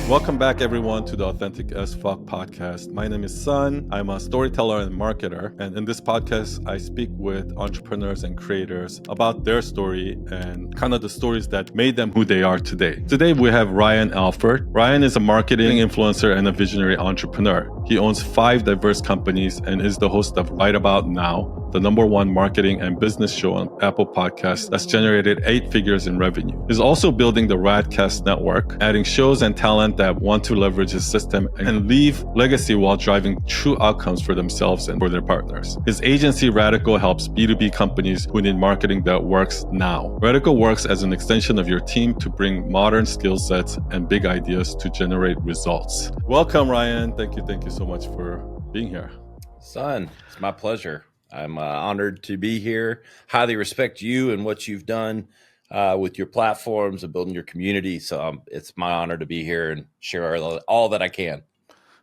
Welcome back, everyone, to the Authentic as Fuck podcast. My name is Sun. I'm a storyteller and marketer. And in this podcast, I speak with entrepreneurs and creators about their story and kind of the stories that made them who they are today. Today, we have Ryan Alford. Ryan is a marketing influencer and a visionary entrepreneur. He owns 5 diverse companies and is the host of Right About Now, the #1 marketing and business show on Apple Podcasts that's generated 8 figures in revenue. He's also building the Radcast network, adding shows and talent that want to leverage his system and leave legacy while driving true outcomes for themselves and for their partners. His agency Radical helps B2B companies who need marketing that works now. Radical works as an extension of your team to bring modern skill sets and big ideas to generate results. Welcome, Ryan. Thank you so much for being here. Son, it's my pleasure. I'm honored to be here. Highly respect you and what you've done with your platforms and building your community. So it's my honor to be here and share all that I can.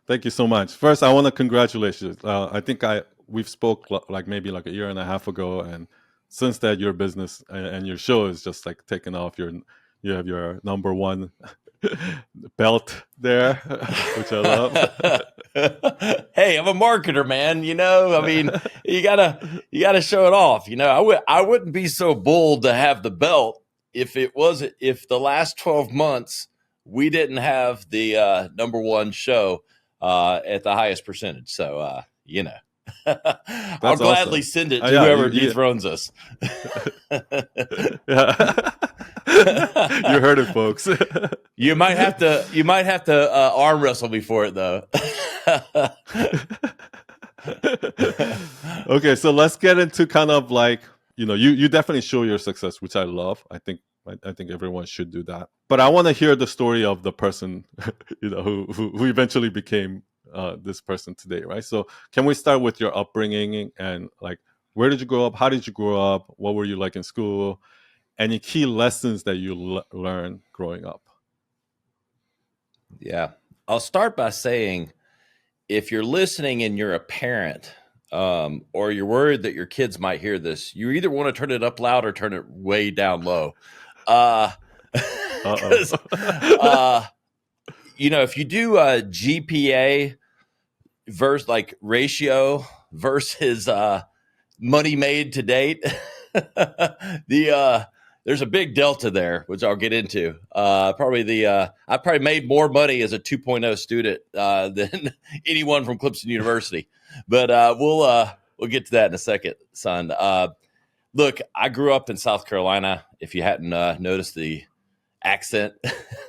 Thank you so much. First, I want to congratulate you. I think we've spoke maybe a year and a half ago, and since that, your business and your show is just taken off. You have your #1 belt there, which I love. Hey, I'm a marketer, man. You gotta show it off. I wouldn't be so bold to have the belt if the last 12 months we didn't have the #1 show at the highest percentage. So I'll gladly send it to whoever dethrones us. Yeah. You heard it, folks. You might have to arm wrestle me for it, though. Okay, so let's get into kind of you definitely show your success, which I love. I think everyone should do that. But I want to hear the story of the person, who eventually became this person today, right? So can we start with your upbringing and where did you grow up? How did you grow up? What were you like in school? Any key lessons that you learned growing up? Yeah. I'll start by saying, if you're listening and you're a parent, or you're worried that your kids might hear this, you either want to turn it up loud or turn it way down low. Because, if you do a GPA versus ratio versus money made to date, there's a big delta there, which I'll get into. I probably made more money as a 2.0 student than anyone from Clemson University, but we'll get to that in a second, son. Look, I grew up in South Carolina. If you hadn't noticed the accent,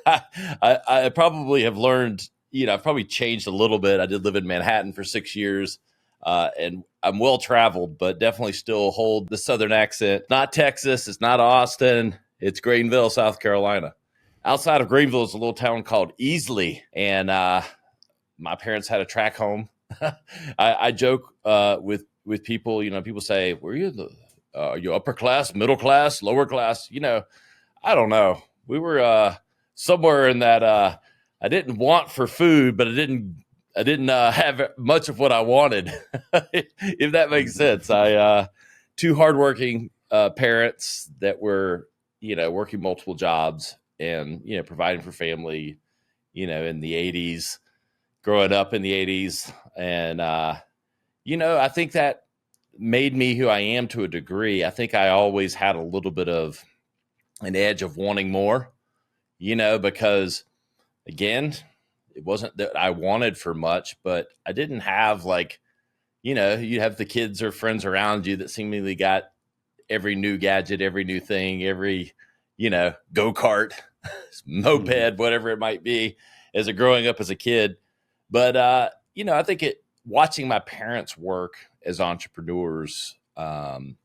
I probably have learned. I've probably changed a little bit. I did live in Manhattan for 6 years. And I'm well traveled, but definitely still hold the Southern accent. Not Texas, it's not Austin, it's Greenville, South Carolina. Outside of Greenville is a little town called Easley, and my parents had a track home. I joke with people. People say, "Were you you upper class, middle class, lower class?" I don't know. We were somewhere in that. I didn't want for food, but I didn't have much of what I wanted, if that makes sense. I 2 hardworking parents that were, working multiple jobs and, providing for family, in the 80s, growing up in the 80s. And, I think that made me who I am to a degree. I think I always had a little bit of an edge of wanting more, because, again, it wasn't that I wanted for much, but I didn't have you have the kids or friends around you that seemingly got every new gadget, every new thing, every, go-kart, moped, whatever it might be growing up as a kid. But, I think watching my parents work as entrepreneurs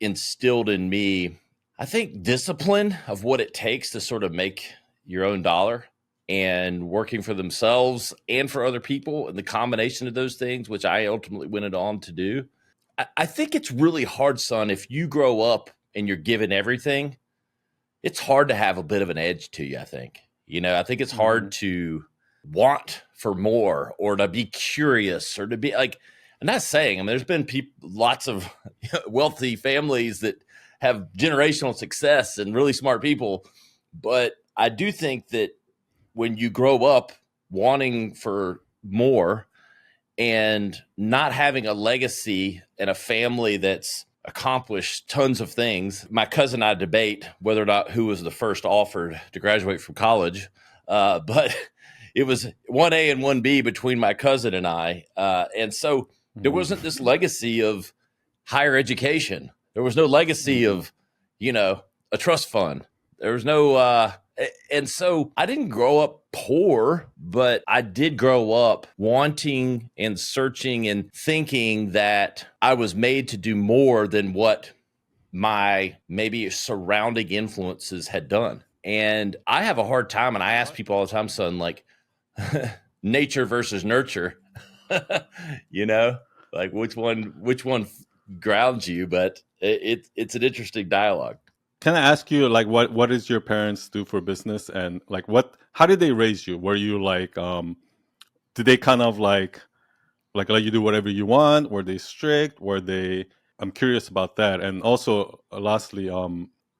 instilled in me, I think, discipline of what it takes to sort of make your own dollar. And working for themselves and for other people, and the combination of those things, which I ultimately went on to do. I think it's really hard, son, if you grow up and you're given everything, it's hard to have a bit of an edge to you, I think. I think it's hard to want for more or to be curious or to be I'm not saying, there's been lots of wealthy families that have generational success and really smart people, but I do think that when you grow up wanting for more and not having a legacy and a family that's accomplished tons of things. My cousin and I debate whether or not who was the first offered to graduate from college, but it was 1A and 1B between my cousin and I. And so there wasn't this legacy of higher education. There was no legacy of, a trust fund. There was no, and so I didn't grow up poor, but I did grow up wanting and searching and thinking that I was made to do more than what my maybe surrounding influences had done. And I have a hard time, and I ask people all the time, son, like nature versus nurture, like which one grounds you, but it's an interesting dialogue. Can I ask you, like, what does your parents do for business, and like how did they raise you? Were you like, did they kind of like let you do whatever you want? Were they strict? Were they? I'm curious about that. And also, lastly,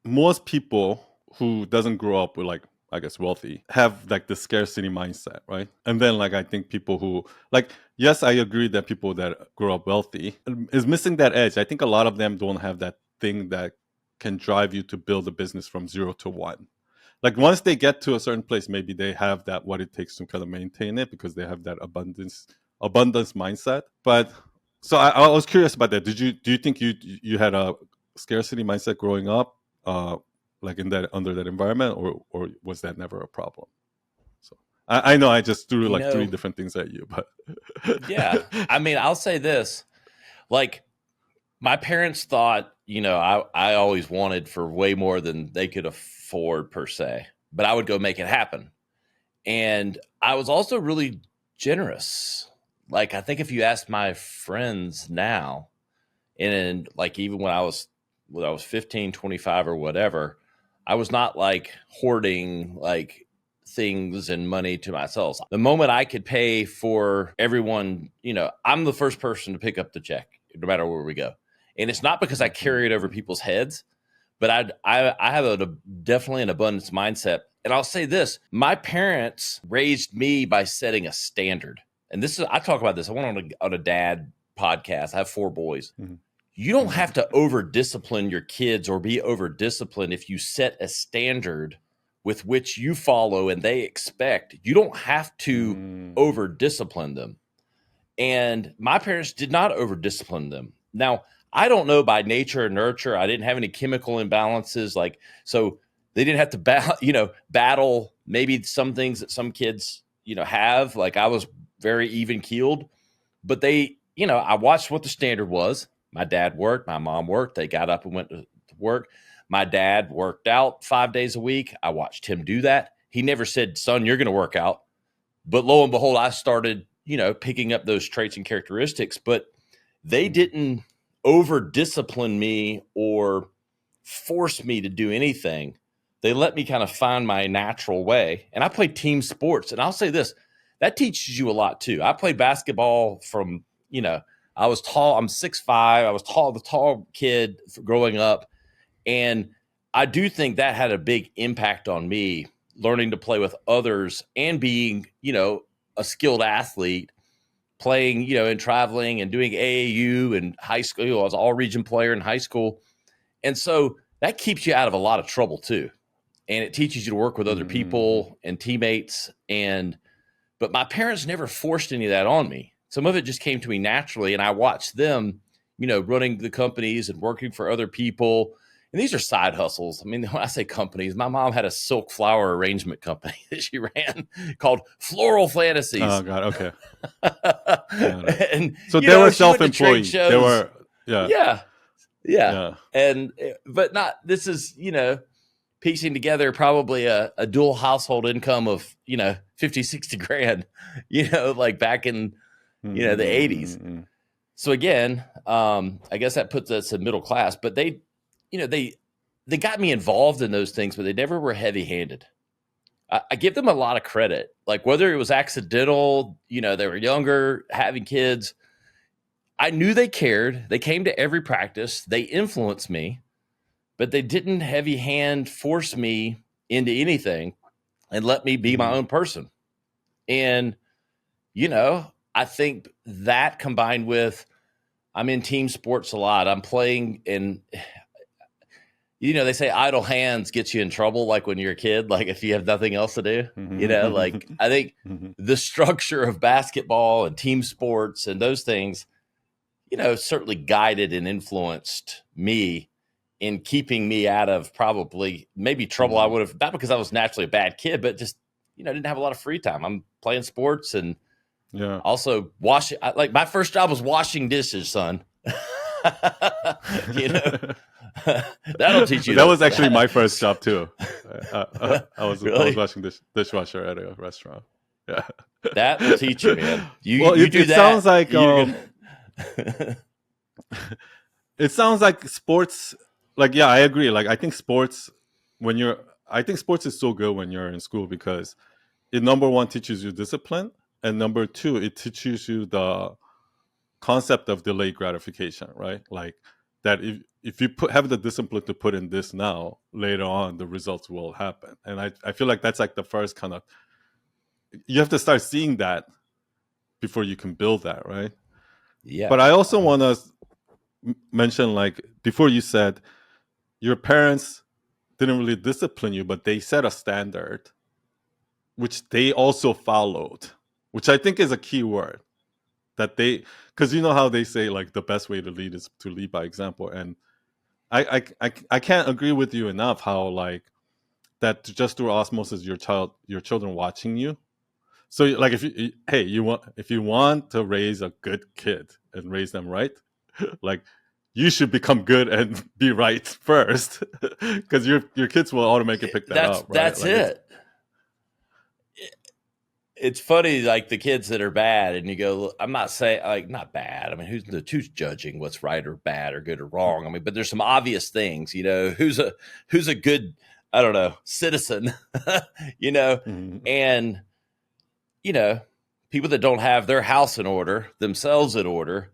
most people who doesn't grow up with like, I guess, wealthy have like the scarcity mindset, right? And then like I think people who like, yes, I agree that people that grow up wealthy is missing that edge. I think a lot of them don't have that thing that can drive you to build a business from 0 to 1. Like once they get to a certain place, maybe they have that what it takes to kind of maintain it because they have that abundance mindset. But so I was curious about that. Do you think you had a scarcity mindset growing up, like under that environment, or was that never a problem? So I know I just threw like 3 different things at you, but yeah, I mean, I'll say this, like my parents thought, I always wanted for way more than they could afford per se, but I would go make it happen. And I was also really generous. Like, I think if you ask my friends now, and like even when I was 15, 25 or whatever, I was not like hoarding like things and money to myself. The moment I could pay for everyone, I'm the first person to pick up the check, no matter where we go. And it's not because I carry it over people's heads, but I have definitely an abundance mindset. And I'll say this, my parents raised me by setting a standard. And I talk about this. I went on a dad podcast. I have 4 boys. Mm-hmm. You don't have to over discipline your kids or be over disciplined if you set a standard with which you follow and they expect. You don't have to over discipline them. And my parents did not over discipline them. Now, I don't know by nature or nurture. I didn't have any chemical imbalances. So they didn't have to battle maybe some things that some kids, have. Like I was very even keeled, but they, I watched what the standard was. My dad worked, my mom worked. They got up and went to work. My dad worked out 5 days a week. I watched him do that. He never said, son, you're going to work out. But lo and behold, I started, picking up those traits and characteristics, but they didn't over discipline me or force me to do anything. They let me kind of find my natural way. And I played team sports. And I'll say this, that teaches you a lot too. I played basketball from, I was tall. I'm 6'5". I was the tall kid growing up. And I do think that had a big impact on me, learning to play with others and being, a skilled athlete, playing, and traveling and doing AAU and high school. I was an all-region player in high school. And so that keeps you out of a lot of trouble too. And it teaches you to work with other people and teammates. But my parents never forced any of that on me. Some of it just came to me naturally. And I watched them, running the companies and working for other people. And these are side hustles. I mean, when I say companies, my mom had a silk flower arrangement company that she ran called Floral Fantasies. Oh, God. Okay. And, so they were self-employed. They were, yeah. And, but this is, piecing together probably a dual household income of, 50, 60 grand, like back in, the 80s. So again, I guess that puts us in middle class, but they got me involved in those things, but they never were heavy-handed. I give them a lot of credit. Like whether it was accidental, they were younger, having kids. I knew they cared. They came to every practice. They influenced me, but they didn't heavy hand force me into anything and let me be my own person. And, I think that combined with I'm in team sports a lot. I'm playing in, they say idle hands gets you in trouble. Like when you're a kid, like if you have nothing else to do, like I think the structure of basketball and team sports and those things, certainly guided and influenced me in keeping me out of probably maybe trouble. I would have, not because I was naturally a bad kid, but just, didn't have a lot of free time. I'm playing sports and also washing. Like my first job was washing dishes, son. That'll teach you. That was actually my first job too. I was washing dishwasher at a restaurant. Yeah, that will teach you, man. It sounds like it sounds like sports. Like, yeah, I agree. Like, I think sports is so good when you're in school because it, number one, teaches you discipline, and number two, it teaches you the concept of delayed gratification, right? Like that if you have the discipline to put in this now, later on the results will happen. And I feel like that's like the first kind of, you have to start seeing that before you can build that, right? Yeah. But I also want to mention, like, before you said your parents didn't really discipline you, but they set a standard which they also followed, which I think is a key word. That they, because you know how they say like the best way to lead is to lead by example, and I can't agree with you enough how like that just through osmosis your children watching you. So like if you want to raise a good kid and raise them right, like you should become good and be right first, because your kids will automatically pick that up. Right? That's like it. It's funny, like the kids that are bad, and you go, I'm not saying like not bad. I mean, who's judging what's right or bad or good or wrong? I mean, but there's some obvious things, who's a good, I don't know, citizen, and people that don't have their house in order, themselves in order,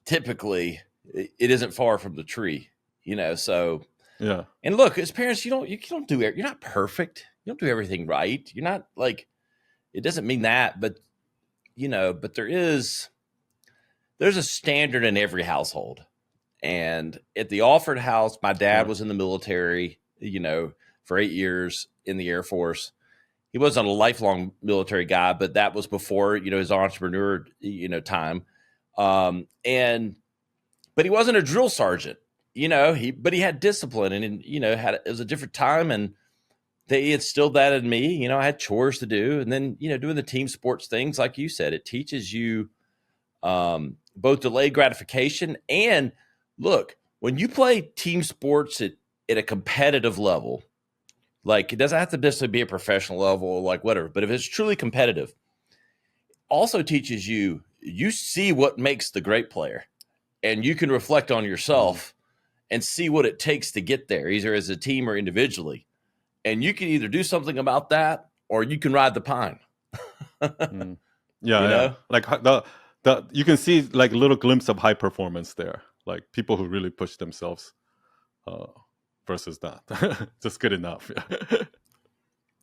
typically it isn't far from the tree, so yeah. And look, as parents, you're not perfect. You don't do everything right. You're not like, it doesn't mean that, but but there's a standard in every household. And at the Alford house, my dad was in the military, for 8 years in the Air Force. He wasn't a lifelong military guy, but that was before, his entrepreneur, time. But he wasn't a drill sergeant, but he had discipline and, it was a different time, and they instilled that in me. I had chores to do, and then, doing the team sports things, like you said, it teaches you both delayed gratification and look, when you play team sports at a competitive level, like it doesn't have to necessarily be a professional level or like whatever, but if it's truly competitive, also teaches you see what makes the great player, and you can reflect on yourself and see what it takes to get there, either as a team or individually. And you can either do something about that or you can ride the pine. Yeah. Like the you can see like a little glimpse of high performance there, like people who really push themselves versus not just good enough.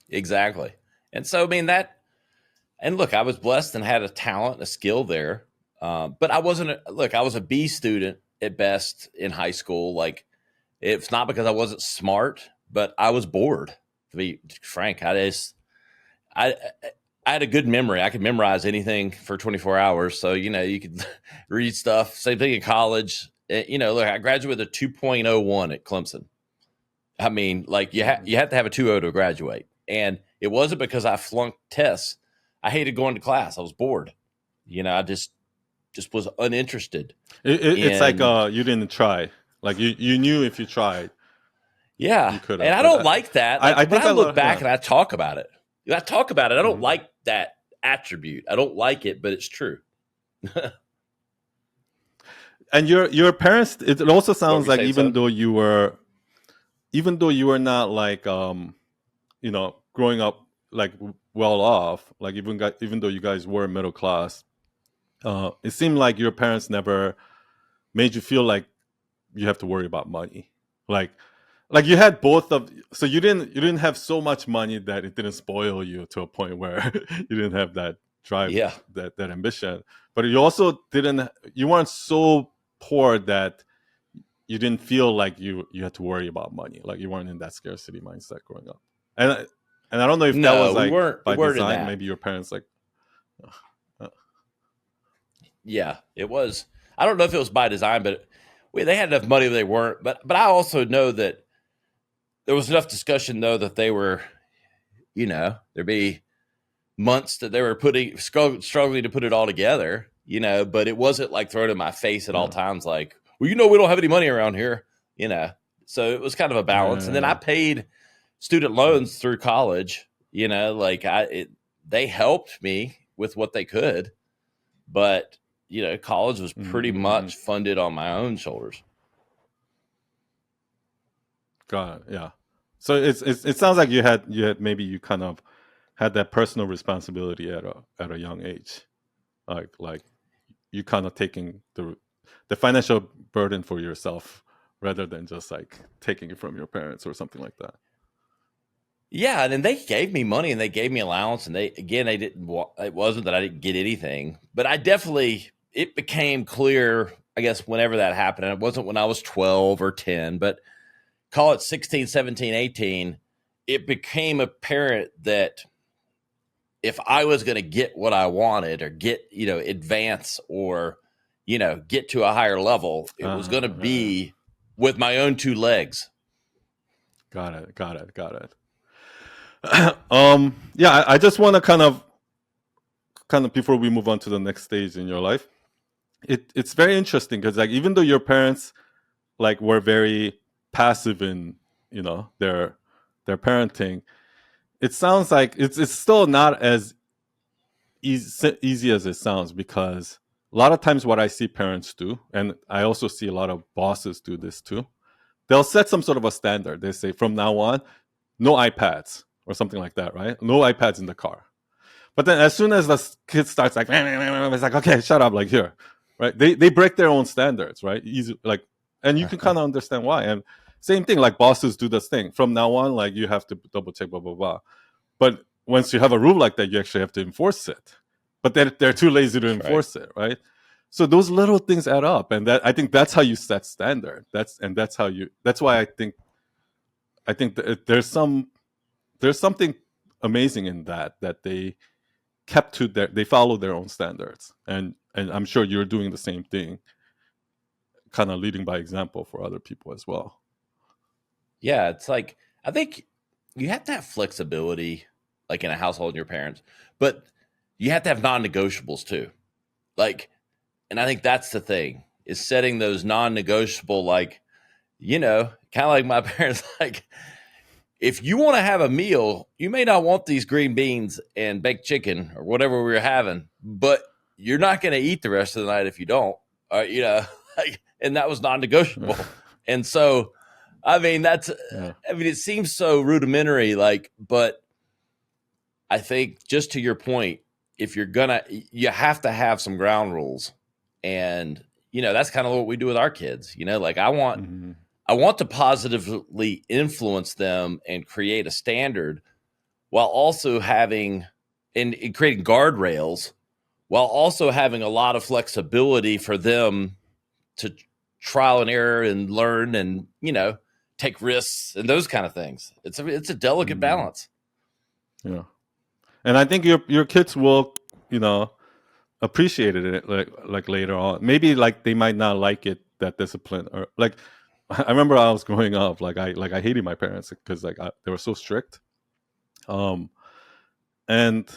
Exactly. And so, I mean, and look, I was blessed and had a talent, a skill there. But I I was a B student at best in high school. Like, it's not because I wasn't smart, but I was bored, to be frank. I had a good memory. I could memorize anything for 24 hours. So, you could read stuff. Same thing in college. Look, I graduated with a 2.01 at Clemson. I mean, like you have to have a 2.0 to graduate. And it wasn't because I flunked tests. I hated going to class. I was bored. I just was uninterested. It's like you didn't try. Like you knew if you tried. Yeah. You could have. And I don't like that. Like, I look back and I talk about it. I talk about it. I don't like that attribute. I don't like it, but it's true. And your parents, it also sounds like even though you were not like growing up like well off, like even though you guys were middle class, it seemed like your parents never made you feel like you have to worry about money. Like like you had both of, so you didn't have so much money that it didn't spoil you to a point where you didn't have that drive, Yeah. that ambition, but you also didn't, you weren't so poor that you didn't feel like you had to worry about money, like you weren't in that scarcity mindset growing up. And I don't know if that was No, we like weren't. We by weren't in design, that. maybe your parents like Yeah, it was. I don't know if it was by design, but they had enough money. They weren't. But I also know that there was enough discussion though that they were. There'd be months that they were struggling to put it all together. But it wasn't like thrown in my face at all yeah, times. Like, well, we don't have any money around here. So it was kind of a balance. And then I yeah, paid student loans through college. Like they helped me with what they could, but college was pretty mm-hmm. much funded on my own shoulders. Got it. Yeah. So it sounds like you had maybe you kind of had that personal responsibility at a young age, like you kind of taking the financial burden for yourself rather than just like taking it from your parents or something like that. Yeah, and then they gave me money and they gave me allowance, and they didn't. It wasn't that I didn't get anything, but it became clear, I guess, whenever that happened. And it wasn't when I was 12 or 10, but call it 16, 17, 18. It became apparent that if I was going to get what I wanted or get, advance or, get to a higher level, it was going to Yeah. be with my own two legs. Got it. Got it. Got it. Yeah, I just want to kind of before we move on to the next stage in your life, it's very interesting because like even though your parents like were very passive in their parenting, it sounds like it's still not as easy as it sounds, because a lot of times what I see parents do, and I also see a lot of bosses do this too, they'll set some sort of a standard. They say from now on, no iPads or something like that, right? No iPads in the car. But then as soon as the kid starts like, it's like, okay, shut up, like here, right? They break their own standards, right? Easy, like, and you can kind of understand why. And same thing, like bosses do this thing. From now on, like you have to double check, blah blah blah. But once you have a rule like that, you actually have to enforce it. But they're too lazy to That's right. enforce it, right? So those little things add up, and I think that's how you set standard. That's why I think that there's something amazing in that they follow their own standards, and I'm sure you're doing the same thing, kind of leading by example for other people as well. Yeah, it's like I think you have to have flexibility, like in a household, in your parents, but you have to have non-negotiables too. Like, and I think that's the thing is setting those non-negotiable, like kind of like my parents, like if you want to have a meal, you may not want these green beans and baked chicken or whatever we were having, but you're not going to eat the rest of the night if you don't. Like, and that was non-negotiable. And so, I mean, Yeah. it seems so rudimentary, like, but I think just to your point, if you have to have some ground rules. And, that's kind of what we do with our kids, like Mm-hmm. I want to positively influence them and create a standard while also having and creating guardrails while also having a lot of flexibility for them to trial and error and learn and, take risks and those kind of things. It's a delicate Mm-hmm. balance. Yeah. And I think your kids will, you know, appreciate it like later on. Maybe like they might not like it, that discipline, or like I remember I was growing up, I hated my parents because they were so strict. Um, and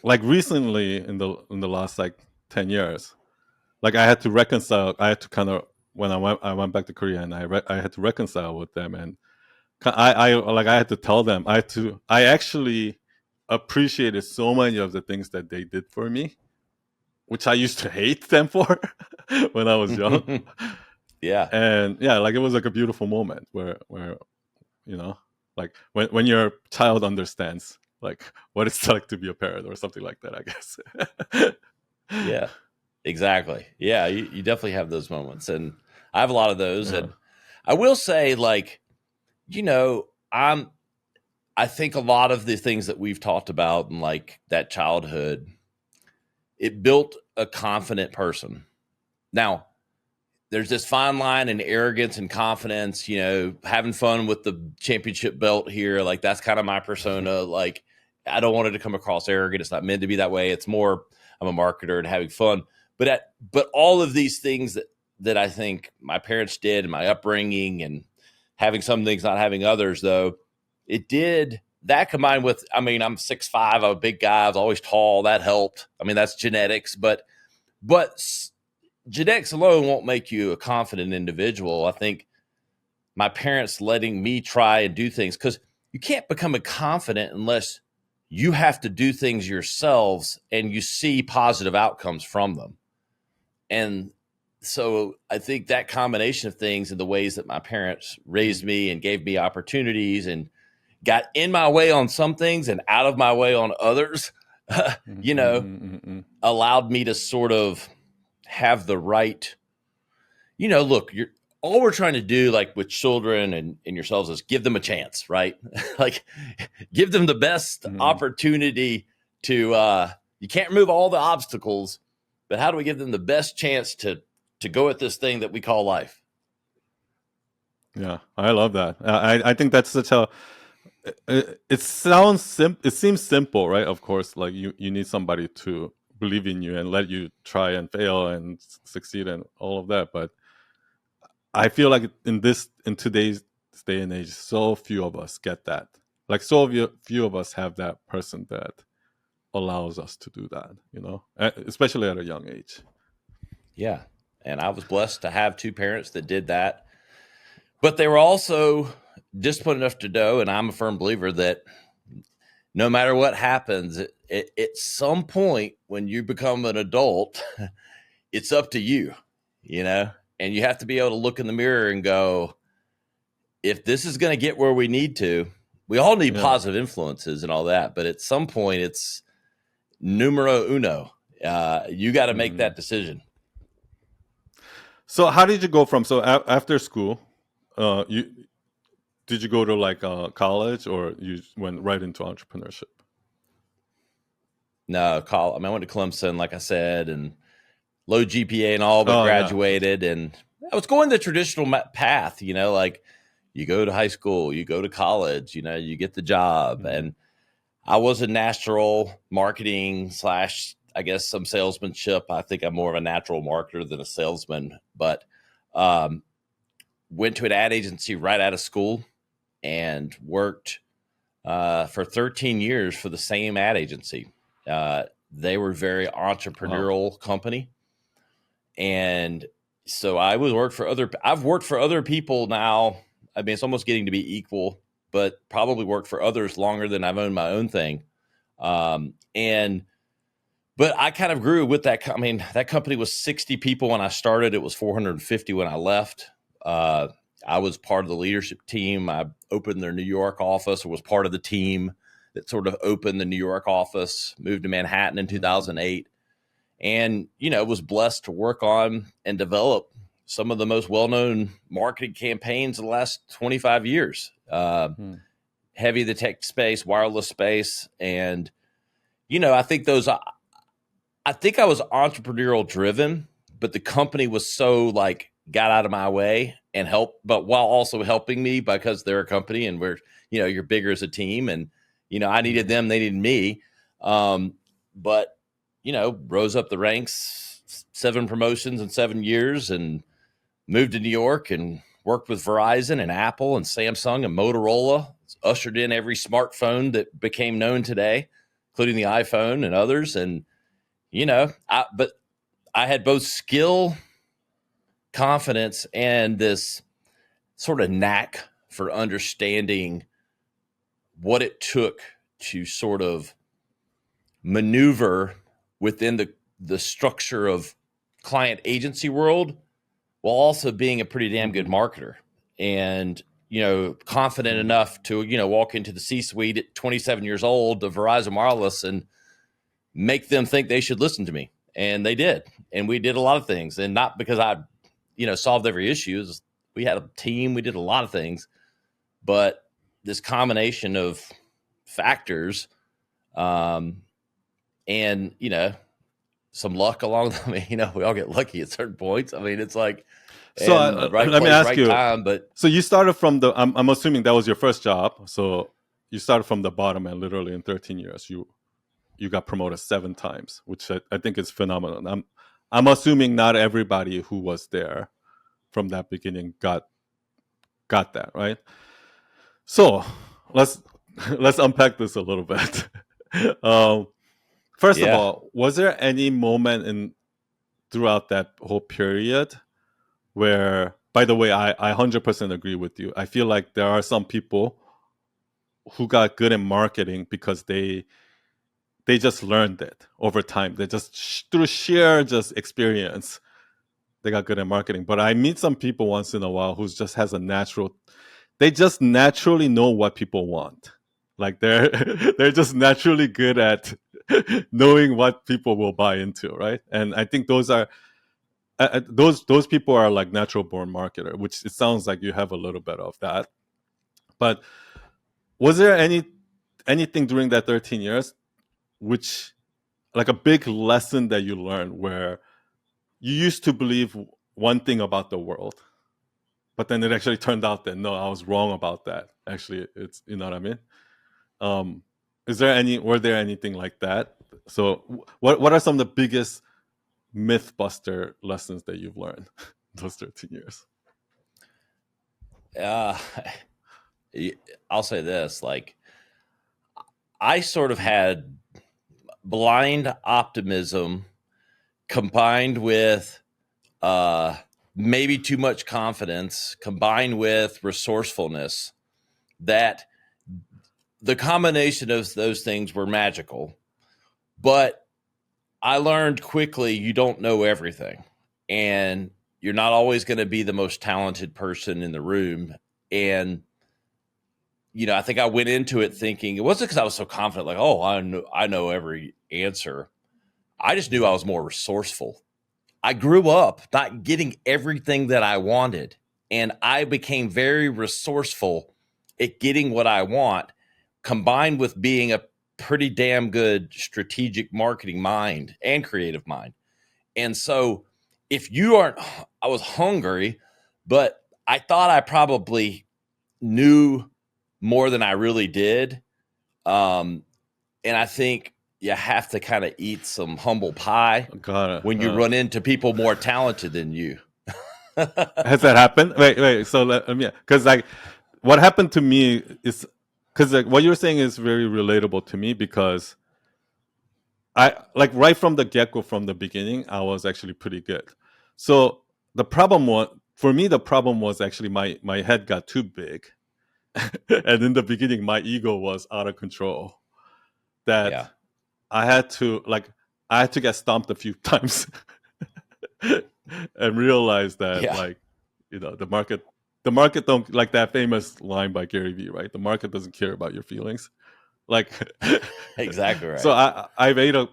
like recently in the last like 10 years, like I had to reconcile. I had to kind of when I went back to Korea, and I had to reconcile with them, and I had to tell them I actually appreciated so many of the things that they did for me, which I used to hate them for when I was young. Yeah. And yeah, like it was like a beautiful moment where you know, like when your child understands like what it's like to be a parent or something like that, I guess. Yeah. Exactly. Yeah, you definitely have those moments, and I have a lot of those. Yeah. And I will say, like, I think a lot of the things that we've talked about in like that childhood, it built a confident person. Now, there's this fine line in arrogance and confidence, having fun with the championship belt here. Like that's kind of my persona. Like I don't want it to come across arrogant. It's not meant to be that way. It's more, I'm a marketer and having fun. But all of these things that I think my parents did and my upbringing and having some things, not having others, though, it did that combined with, I'm 6'5", I'm a big guy. I was always tall. That helped. That's genetics, but genetics alone won't make you a confident individual. I think my parents letting me try and do things, because you can't become a confident unless you have to do things yourselves and you see positive outcomes from them. And so I think that combination of things and the ways that my parents raised me and gave me opportunities and got in my way on some things and out of my way on others, allowed me to sort of have the right, look, all we're trying to do, like with children and yourselves, is give them a chance, right? Like give them the best opportunity to, you can't remove all the obstacles, but how do we give them the best chance to go at this thing that we call life? Yeah, I love that. I think that's such a, it seems simple, right? Of course, like you need somebody to believe in you and let you try and fail and succeed and all of that. But I feel like in today's day and age, so few of us get that. Like so few of us have that person that allows us to do that, especially at a young age. Yeah. And I was blessed to have two parents that did that, but they were also disciplined enough to know, and I'm a firm believer that no matter what happens, at some point when you become an adult, it's up to you, and you have to be able to look in the mirror and go, if this is going to get where we need to, we all need positive influences and all that. But at some point it's numero uno. You got to make that decision. So how did you go from, after school, did you go to like college, or you went right into entrepreneurship? No, I went to Clemson, like I said, and low GPA and all, but graduated. And I was going the traditional path, like you go to high school, you go to college, you get the job. And I was a natural marketing / I guess some salesmanship. I think I'm more of a natural marketer than a salesman, but went to an ad agency right out of school and worked for 13 years for the same ad agency. They were very entrepreneurial company. And so I've worked for other people now. It's almost getting to be equal, but probably worked for others longer than I've owned my own thing. But I kind of grew with that. That company was 60 people when I started. It was 450 when I left. I was part of the leadership team. I opened their New York office, or was part of the team that sort of opened the New York office, moved to Manhattan in 2008. And, was blessed to work on and develop some of the most well-known marketing campaigns of the last 25 years. Heavy the tech space, wireless space. And, I think I was entrepreneurial driven, but the company was so got out of my way and helped, but while also helping me because they're a company and we're, you're bigger as a team, and, I needed them, they needed me. But, rose up the ranks, 7 promotions in 7 years, and moved to New York and worked with Verizon and Apple and Samsung and Motorola, ushered in every smartphone that became known today, including the iPhone and others. And, but I had both skill, confidence, and this sort of knack for understanding what it took to sort of maneuver within the structure of client agency world, while also being a pretty damn good marketer and, confident enough to, walk into the C-suite at 27 years old of Verizon Wireless and make them think they should listen to me. And they did. And we did a lot of things, and not because I, solved every issue. We had a team. We did a lot of things, but this combination of factors, and, you know, some luck along the way, you know, we all get lucky at certain points. I mean, it's like, So and the right let me place, ask right you. time. But So you started from the. I'm assuming that was your first job. So you started from the bottom, and literally in 13 years, you got promoted 7 times, which I think is phenomenal. I'm assuming not everybody who was there from that beginning got that, right? So let's let's unpack this a little bit. um, First of yeah, all, was there any moment in throughout that whole period where, by the way, I 100% agree with you. I feel like there are some people who got good in marketing because they just learned it over time. They just through sheer just experience, they got good at marketing. But I meet some people once in a while who just has a natural. They just naturally know what people want. Like they're they're just naturally good at knowing what people will buy into, right? And I think those people are like natural born marketer, which it sounds like you have a little bit of that. But was there anything during that 13 years which, like, a big lesson that you learned where you used to believe one thing about the world, but then it actually turned out that no, I was wrong about that. Actually, it's, you know what I mean? Um, were there anything like that? So what are some of the biggest myth buster lessons that you've learned those 13 years? uh, I'll say this: like, I sort of had blind optimism combined with maybe too much confidence, combined with resourcefulness. That the combination of those things were magical, but I learned quickly you don't know everything, and you're not always going to be the most talented person in the room. And you know, I think I went into it thinking it wasn't because I was so confident, like, oh, I know every answer. I just knew I was more resourceful. I grew up not getting everything that I wanted, and I became very resourceful at getting what I want, combined with being a pretty damn good strategic marketing mind and creative mind. And so, if you aren't, I was hungry, but I thought I probably knew more than I really did. Um, and I think you have to kind of eat some humble pie Got it. when you run into people more talented than you. Has that happened? Wait. So let me, because like what happened to me is, because like what you're saying is very relatable to me, because I, like, right from the get go, from the beginning, I was actually pretty good. So the problem was, for me, the problem was actually my head got too big, and in the beginning, my ego was out of control. That Yeah. I had to like I had to get stomped a few times and realize that, Yeah. like, you know, the market don't, like that famous line by Gary Vee, right? The market doesn't care about your feelings. Like, Exactly so right. I made a,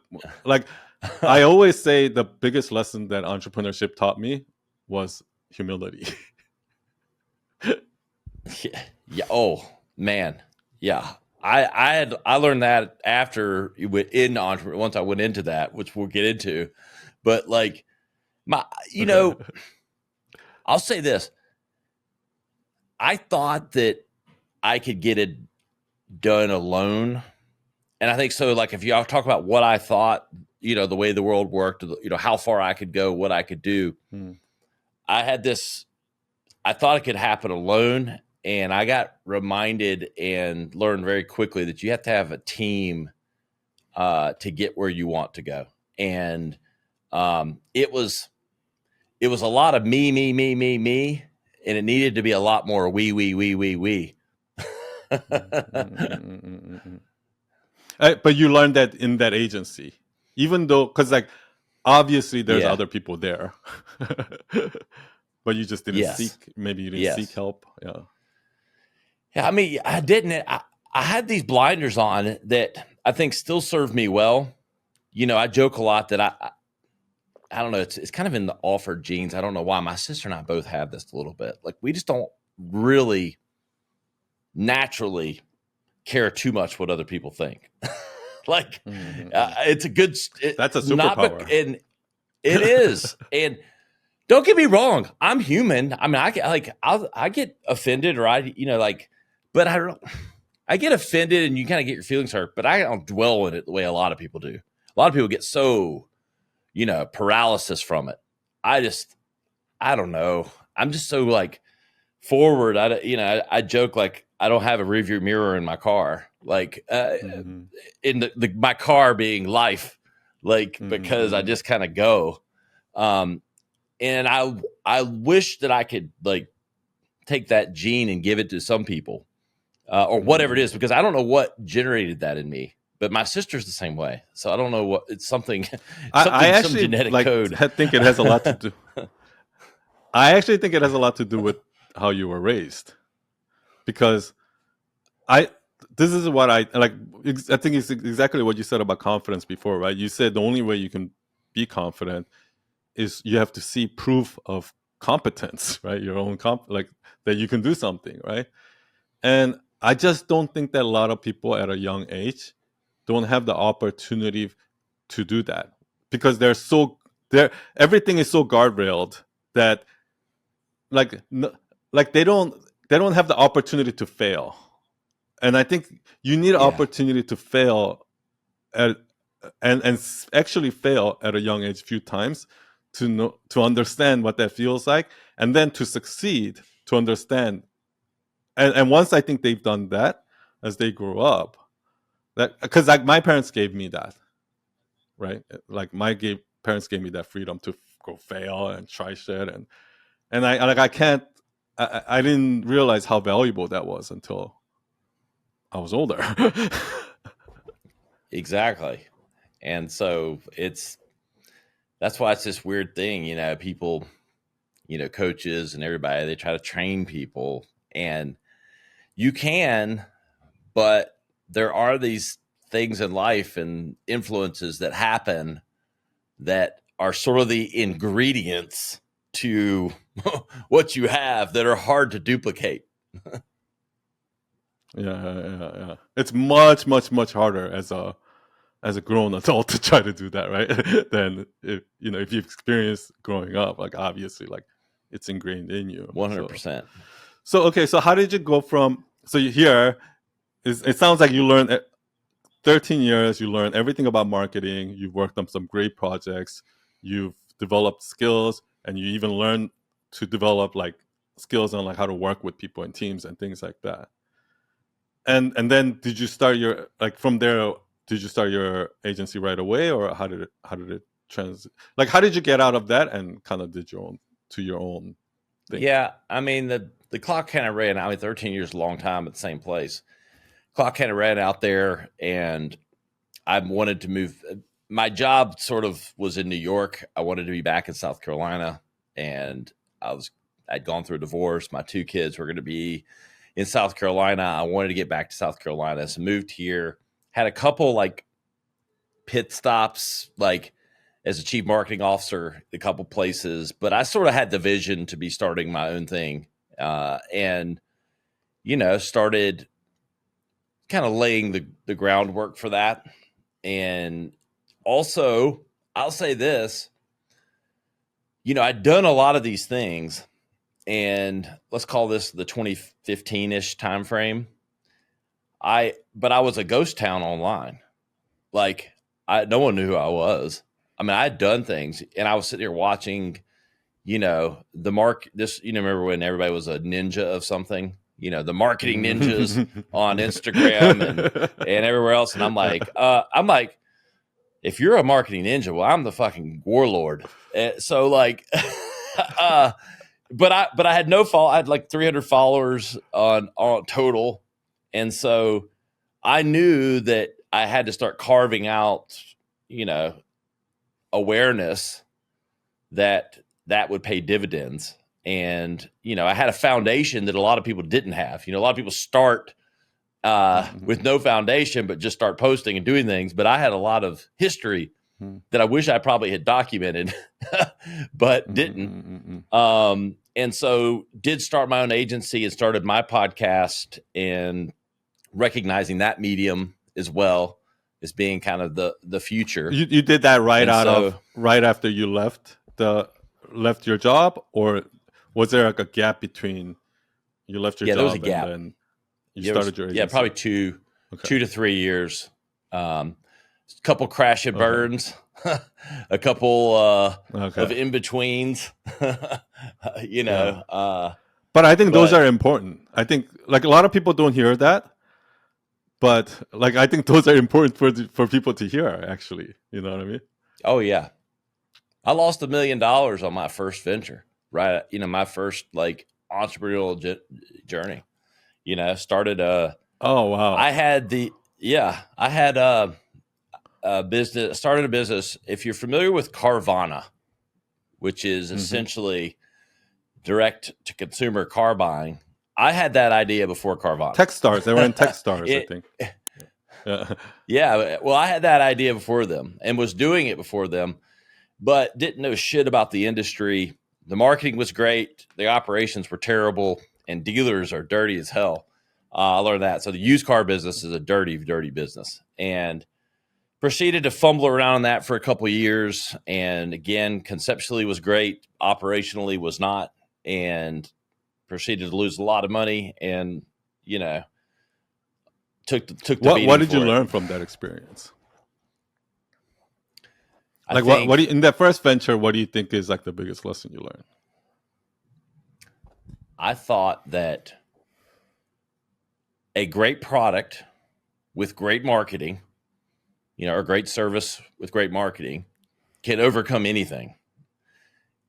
like, I always say the biggest lesson that entrepreneurship taught me was humility. Yeah. Yeah. Oh man. Yeah. I learned that after once I went into that, which we'll get into. But like my, you Okay. know, I'll say this: I thought that I could get it done alone, and I think so. Like if y'all talk about what I thought, you know, the way the world worked, you know, how far I could go, what I could do. Hmm. I had this. I thought it could happen alone, and I got reminded and learned very quickly that you have to have a team to get where you want to go. And it was a lot of me, and it needed to be a lot more we. But you learned that in that agency, even though, because like obviously there's Yeah. other people there, but you just didn't Yes. seek. Maybe you didn't seek Yes. help. Yeah. Yeah. I mean, I didn't. I had these blinders on that I think still serve me well. You know, I joke a lot that I don't know. It's kind of in the Alford genes. I don't know why. My sister and I both have this a little bit. Like we just don't really naturally care too much what other people think. Like, it's a good. That's a superpower. And it is. And don't get me wrong, I'm human. I mean, I get offended, or but I get offended, and you kind of get your feelings hurt. But I don't dwell in it the way a lot of people do. A lot of people get so, paralysis from it. I don't know. I'm just so like forward. I joke like I don't have a rearview mirror in my car, like in my car being life, like because I just kind of go. And I wish that I could like take that gene and give it to some people, or whatever it is, because I don't know what generated that in me. But my sister's the same way, so I don't know what it's something. I actually some genetic code. I think it has a lot to do. I actually think it has a lot to do with how you were raised, because this is what I like. I think it's exactly what you said about confidence before, right? You said the only way you can be confident is you have to see proof of competence, right? Your own like that you can do something, right? And I just don't think that a lot of people at a young age don't have the opportunity to do that, because everything is so guardrailed that like they don't have the opportunity to fail. And I think you need an opportunity to fail and actually fail at a young age a few times to understand what that feels like, and then to succeed, to understand. And once I think they've done that as they grow up, that because like my parents gave me that, right? Like parents gave me that freedom to go fail and try shit, and I didn't realize how valuable that was until I was older. Exactly. And so that's why it's this weird thing, people, coaches and everybody, they try to train people, and you can, but there are these things in life and influences that happen that are sort of the ingredients to what you have that are hard to duplicate. Yeah. It's much, much, much harder as a grown adult to try to do that, right? Than if you've experienced growing up, like obviously, like it's ingrained in you. 100%. So okay, so how did you go from? So it sounds like you learned 13 years. You learned everything about marketing. You've worked on some great projects. You've developed skills, and you even learned to develop like skills on like how to work with people in teams and things like that. And then did you start from there? Did you start your agency right away, or how did it transit? Like, how did you get out of that and kind of did your own thing? Yeah, I mean the clock kind of ran. I mean, 13 years is a long time at the same place. Clock kind of ran out there, and I wanted to move. My job sort of was in New York. I wanted to be back in South Carolina, and I'd gone through a divorce. My 2 kids were going to be in South Carolina. I wanted to get back to South Carolina, so moved here. Had a couple like pit stops, like as a chief marketing officer, a couple places, but I sort of had the vision to be starting my own thing, and started kind of laying the groundwork for that. And also, I'll say this, I'd done a lot of these things, and let's call this the 2015-ish time frame. But I was a ghost town online. Like no one knew who I was. I mean, I had done things, and I was sitting here watching, remember when everybody was a ninja of something, the marketing ninjas on Instagram and everywhere else. And I'm like, if you're a marketing ninja, well, I'm the fucking warlord. So like, but I had no follow. I had like 300 followers on total. And so I knew that I had to start carving out, awareness that would pay dividends. And, I had a foundation that a lot of people didn't have. A lot of people start with no foundation, but just start posting and doing things. But I had a lot of history that I wish I probably had documented, but didn't. And so did start my own agency and started my podcast, and recognizing that medium as well as being kind of the future. You did that And right after you left your job, or was there like a gap between you left your there was a job and gap. then you started your agency? Yeah, probably 2 to 3 years. A couple crash and burns, a couple of in betweens. You know, but I think those are important. I think like a lot of people don't hear that, but like I think those are important for people to hear. Actually, you know what I mean? Oh yeah, I lost $1 million on my first venture. Right, you know, my first like entrepreneurial journey. You know, started a. Oh wow! I had a business. Started a business. If you're familiar with Carvana, which is essentially direct to consumer car buying, I had that idea before Carvana. Techstars, they were in Techstars, I think. Yeah, well, I had that idea before them and was doing it before them, but didn't know shit about the industry. The marketing was great, the operations were terrible, and dealers are dirty as hell. I learned that. So the used car business is a dirty, dirty business, and proceeded to fumble around on that for a couple of years. And again, conceptually was great, operationally was not, and proceeded to lose a lot of money. And you know, took the what did you learn from that experience? Like what do you, in that first venture, what do you think is like the biggest lesson you learned? I thought that a great product with great marketing, you know, or great service with great marketing can overcome anything.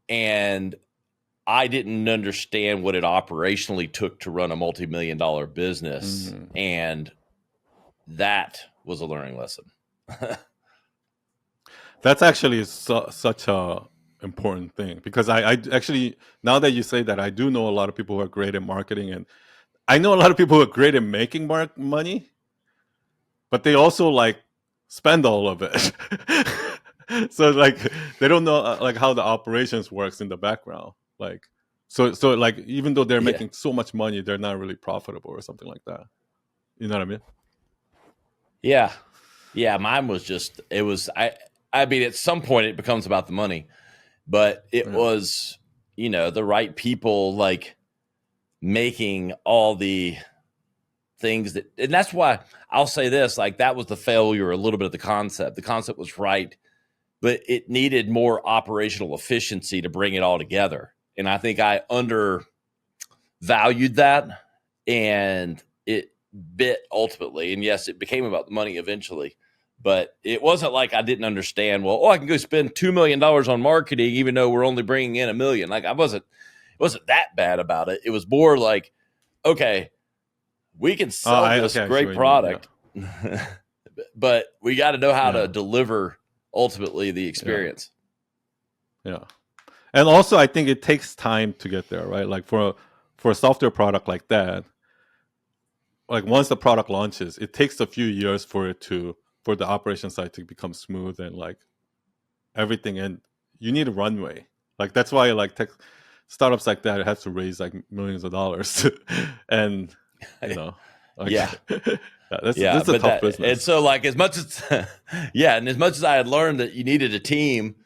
And I didn't understand what it operationally took to run a multi-million-dollar business. And that was a learning lesson. That's actually such a important thing, because I actually, now that you say that, I do know a lot of people who are great at marketing, and I know a lot of people who are great at making money, but they also like spend all of it. So like they don't know like how the operations works in the background. Like so like even though they're making so much money, they're not really profitable or something like that. You know what I mean? Yeah. Yeah, mine was just, it was, I mean, at some point it becomes about the money, but it was, you know, the right people like making all the things that, and that's why I'll say this, like that was the failure a little bit of the concept. The concept was right, but it needed more operational efficiency to bring it all together. And I think I undervalued that, and it bit ultimately. And yes, it became about the money eventually, but it wasn't like I didn't understand, well, I can go spend $2 million on marketing, even though we're only bringing in $1 million. Like it wasn't that bad about it. It was more like, okay, we can sell this great product, but we got to know how to deliver ultimately the experience. Yeah. And also I think it takes time to get there, right? Like for a software product like that, like once the product launches, it takes a few years for the operation side to become smooth and like everything. And you need a runway. Like that's why like tech startups like that have to raise like millions of dollars. And you know, like, that's a tough business. And so like as much as and as much as I had learned that you needed a team,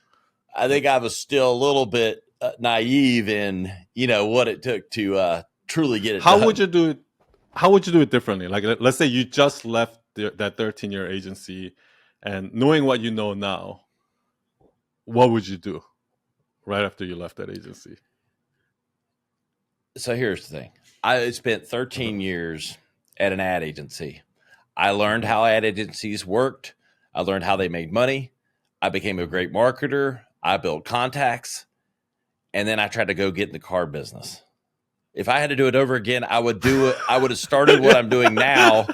I think I was still a little bit naive in, you know, what it took to truly get it done. How would you do it? How would you do it differently? Like, let's say you just left that 13-year agency, and knowing what you know now, what would you do right after you left that agency? So here's the thing. I spent 13 years at an ad agency. I learned how ad agencies worked. I learned how they made money. I became a great marketer. I built contacts. And then I tried to go get in the car business. If I had to do it over again, I would do it. I would have started what I'm doing now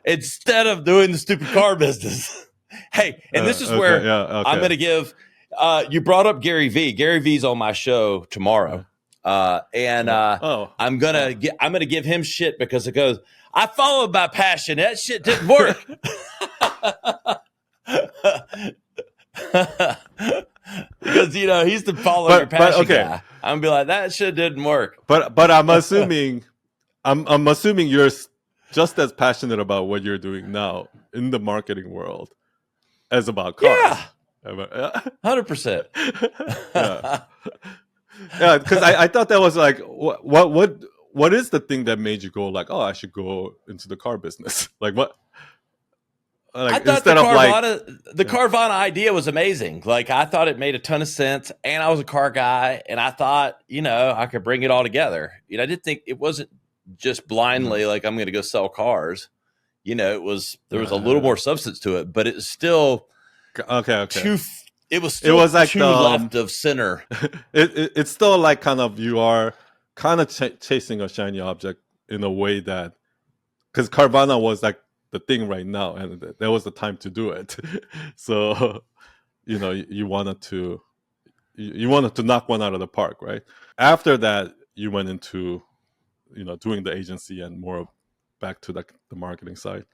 instead of doing the stupid car business. Hey, and this is where I'm going to give, you brought up Gary Vee. Gary Vee's on my show tomorrow. I'm going to give him shit because it goes, I followed my passion. That shit didn't work. because he's the follow your passion okay, guy. I'm gonna be like, that shit didn't work. but I'm assuming I'm assuming you're just as passionate about what you're doing now in the marketing world as about Yeah, cars. Yeah. 100%. Yeah. Yeah, because I thought that was like what is the thing that made you go like, oh, I should go into the car business? Like what? I Like thought the instead of like, yeah. Carvana idea was amazing. Like I thought it made a ton of sense, and I was a car guy, and I thought I could bring it all together. I didn't think it wasn't just blindly like I'm going to go sell cars. There was a little more substance to it, but it's still okay. It was It was like too left of center. It's still like kind of you are kind of chasing a shiny object in a way that because Carvana was like the thing right now, and there was the time to do it. So you wanted to knock one out of the park, right? After that, you went into doing the agency and more back to the marketing side.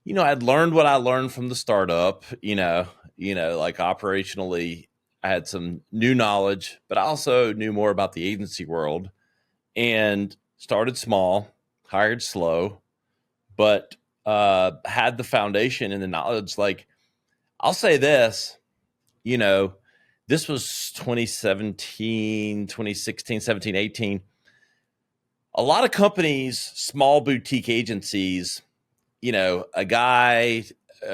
I'd learned what I learned from the startup. Like operationally, I had some new knowledge, but I also knew more about the agency world and started small, hired slow, but had the foundation and the knowledge. Like, I'll say this, this was 2017, 2016, 17, 18. A lot of companies, small boutique agencies, a guy,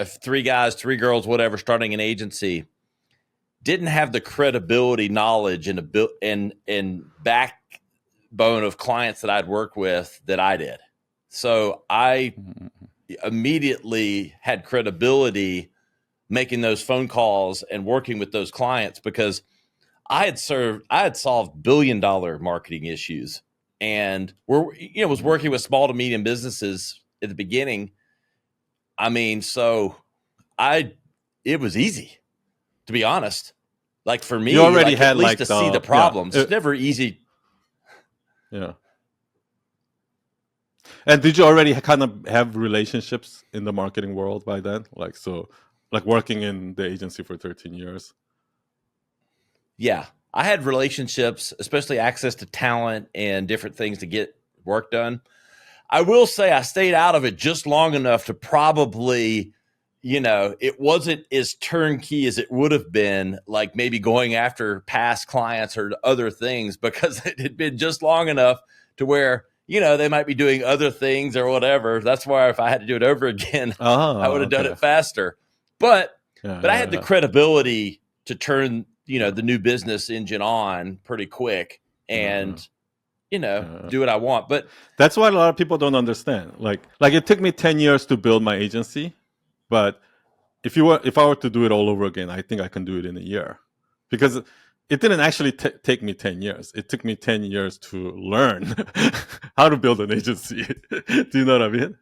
3 guys, 3 girls, whatever, starting an agency, didn't have the credibility, knowledge, and backbone of clients that I'd work with that I did. So I immediately had credibility making those phone calls and working with those clients because I had solved $1 billion marketing issues and was working with small to medium businesses at the beginning. I mean, so it was easy, to be honest. Like for me, you already had at least like to see the problems. Yeah, it's never easy. Yeah. And did you already kind of have relationships in the marketing world by then? Like working in the agency for 13 years. Yeah. I had relationships, especially access to talent and different things to get work done. I will say I stayed out of it just long enough to probably, it wasn't as turnkey as it would have been, like maybe going after past clients or other things, because it had been just long enough to where, they might be doing other things or whatever. That's why if I had to do it over again, I would have done it faster. But I had the credibility to turn, the new business engine on pretty quick and do what I want. But that's why a lot of people don't understand. Like it took me 10 years to build my agency, but if I were to do it all over again, I think I can do it in a year, because it didn't actually take me 10 years. It took me 10 years to learn how to build an agency. Do you know what I mean?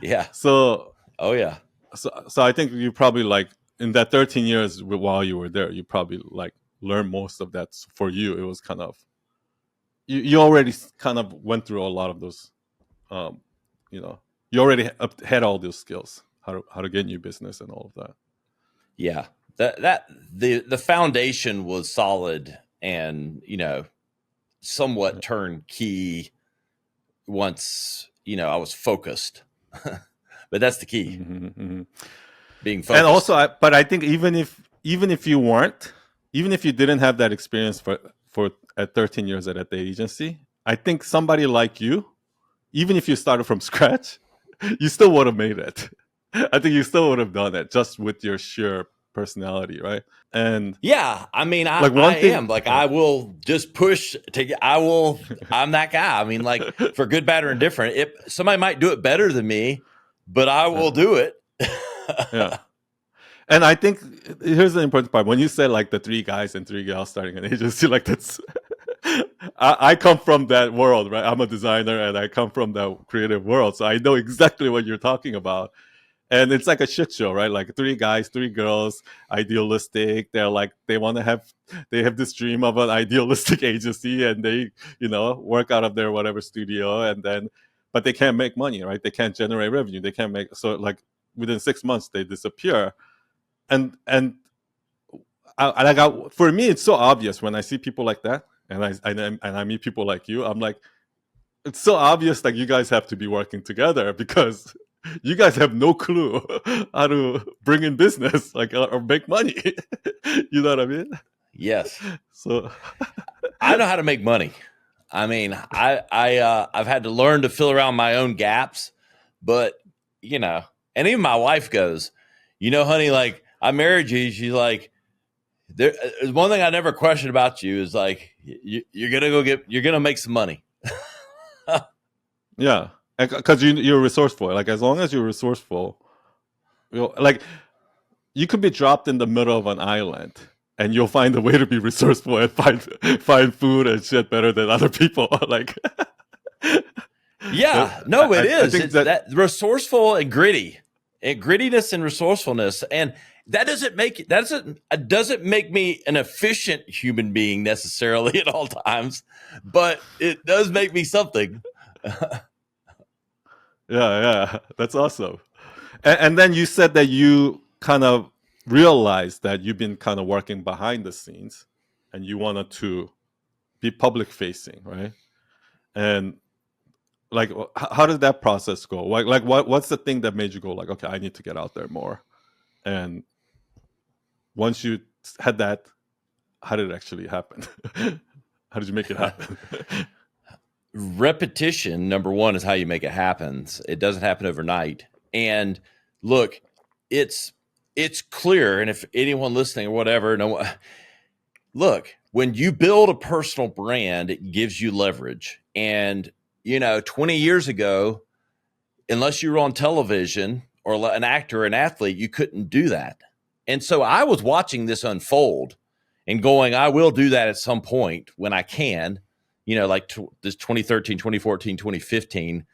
Yeah. So, oh yeah. So I think you probably like in that 13 years while you were there, you probably like learned most of that. For you, it was kind of, you already kind of went through a lot of those, you already had all those skills, how to get new business and all of that. Yeah. The foundation was solid and, somewhat turnkey once, I was focused. But that's the key. Being focused. And also, but I think even if you weren't, even if you didn't have that experience for at 13 years at the agency, I think somebody like you, even if you started from scratch, you still would have made it. I think you still would have done it just with your sheer personality, right? And yeah, I mean, I will just push I'm that guy. I mean, like for good, bad, or indifferent, if somebody might do it better than me, but I will do it. Yeah. And I think here's the important part. When you said like the 3 guys and 3 gals starting an agency, like that's, I come from that world, right? I'm a designer and I come from the creative world. So I know exactly what you're talking about. And it's like a shit show, right? Like 3 guys, 3 girls, idealistic. They're like, they have this dream of an idealistic agency and they, work out of their whatever studio but they can't make money, right? They can't generate revenue. They can't make, so like within 6 months they disappear. And for me, it's so obvious when I see people like that, and I meet people like you. I'm like, it's so obvious that you guys have to be working together because you guys have no clue how to bring in business, like or make money. You know what I mean? Yes, So I know how to make money. I mean, I've had to learn to fill around my own gaps, but you know, and even my wife goes, you know, honey, like I married you. She's like, there's one thing I never questioned about you is like you're gonna make some money. yeah, because you're resourceful. Like as long as you're resourceful, like you could be dropped in the middle of an island and you'll find a way to be resourceful and find food and shit better than other people. Like Yeah, no, it I is. think It's that resourceful and gritty, and grittiness and resourcefulness, and that doesn't make me an efficient human being necessarily at all times, but it does make me something. yeah, that's awesome. And then you said that you kind of realized that you've been kind of working behind the scenes and you wanted to be public facing, right? And like how did that process go? Like what's the thing that made you go like, okay, I need to get out there more? And once you had that, how did it actually happen? How did you make it happen? Repetition, number one, is how you make it happen. It doesn't happen overnight. And look, it's clear. And if anyone listening or whatever, look, when you build a personal brand, it gives you leverage. And 20 years ago, unless you were on television or an actor or an athlete, you couldn't do that. And so I was watching this unfold and going, I will do that at some point when I can. Like this 2013, 2014, 2015,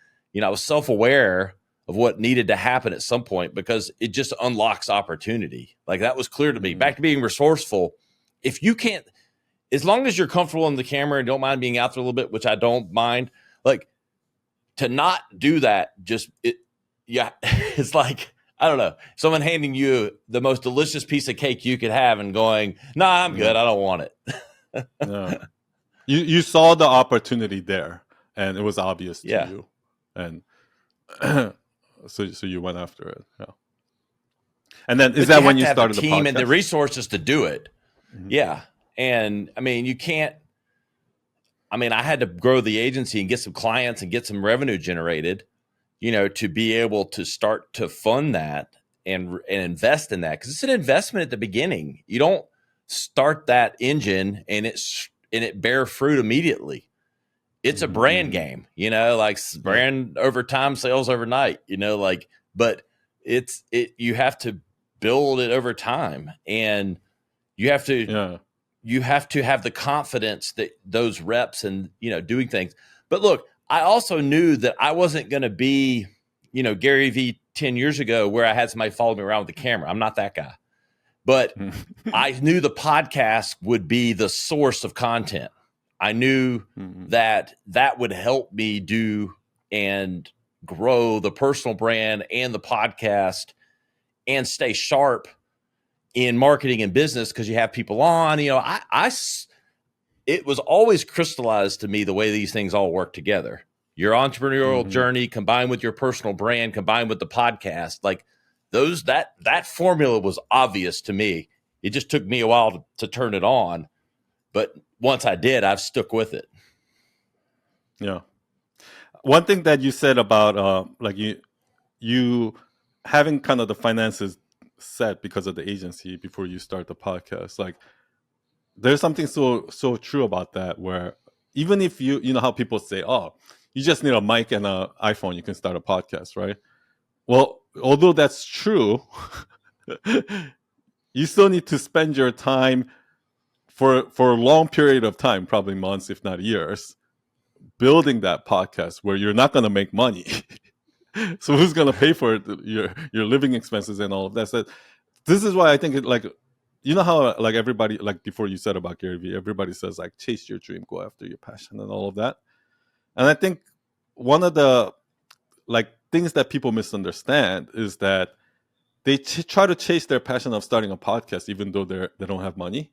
I was self-aware of what needed to happen at some point because it just unlocks opportunity. Like that was clear to me. Back to being resourceful. If you can't, as long as you're comfortable in the camera and don't mind being out there a little bit, which I don't mind, like to not do that, it's like, I don't know, someone handing you the most delicious piece of cake you could have and going, nah, I'm good. I don't want it. Yeah. You saw the opportunity there and it was obvious to you. And so you went after it. Yeah. And then is that when you started the team podcast? and the resources to do it? Mm-hmm. Yeah. And I mean, I had to grow the agency and get some clients and get some revenue generated, to be able to start to fund that and invest in that. Cause it's an investment at the beginning. You don't start that engine and it bear fruit immediately. It's a brand game, like brand over time, sales overnight, but you have to build it over time and you have to have the confidence that those reps and, doing things. But look, I also knew that I wasn't going to be, Gary Vee 10 years ago where I had somebody follow me around with the camera. I'm not that guy. But I knew the podcast would be the source of content. I knew that would help me do and grow the personal brand and the podcast and stay sharp in marketing and business because you have people on. It was always crystallized to me the way these things all work together. Your entrepreneurial journey combined with your personal brand, combined with the podcast, like that formula was obvious to me. It just took me a while to turn it on. But once I did, I've stuck with it. Yeah. One thing that you said about like you having kind of the finances set because of the agency before you start the podcast, like there's something so true about that where even if you know how people say, oh, you just need a mic and an iPhone, you can start a podcast, right? Well, although that's true, you still need to spend your time for a long period of time, probably months, if not years, building that podcast where you're not going to make money. So who's going to pay for it? Your living expenses and all of that. So this is why I think it, like, you know how like everybody, like before you said about Gary Vee, everybody says like chase your dream, go after your passion and all of that. And I think one of the like things that people misunderstand is that they try to chase their passion of starting a podcast, even though they don't have money.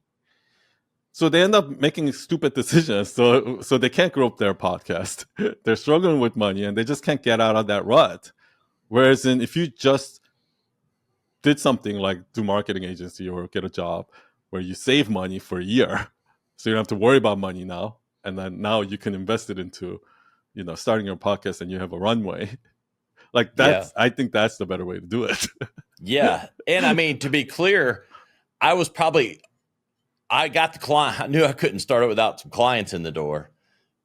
So they end up making stupid decisions. So they can't grow up their podcast. They're struggling with money, and they just can't get out of that rut. Whereas if you just did something like do marketing agency or get a job where you save money for a year, so you don't have to worry about money now, and then now you can invest it into, starting your podcast, and you have a runway. Like Yeah. I think that's the better way to do it. Yeah. And I mean, to be clear, I got the client. I knew I couldn't start it without some clients in the door,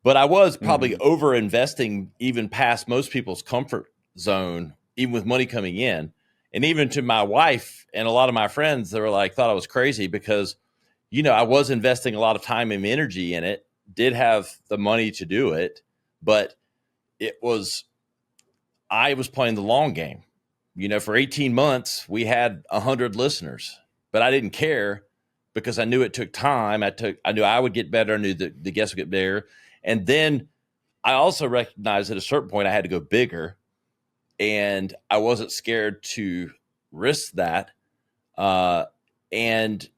but I was probably over investing even past most people's comfort zone, even with money coming in. And even to my wife and a lot of my friends, they were like, thought I was crazy because, I was investing a lot of time and energy in it, did have the money to do it, but I was playing the long game. For 18 months, we had 100 listeners, but I didn't care because I knew it took time. I knew I would get better. I knew that the guests would get better. And then I also recognized at a certain point I had to go bigger, and I wasn't scared to risk that and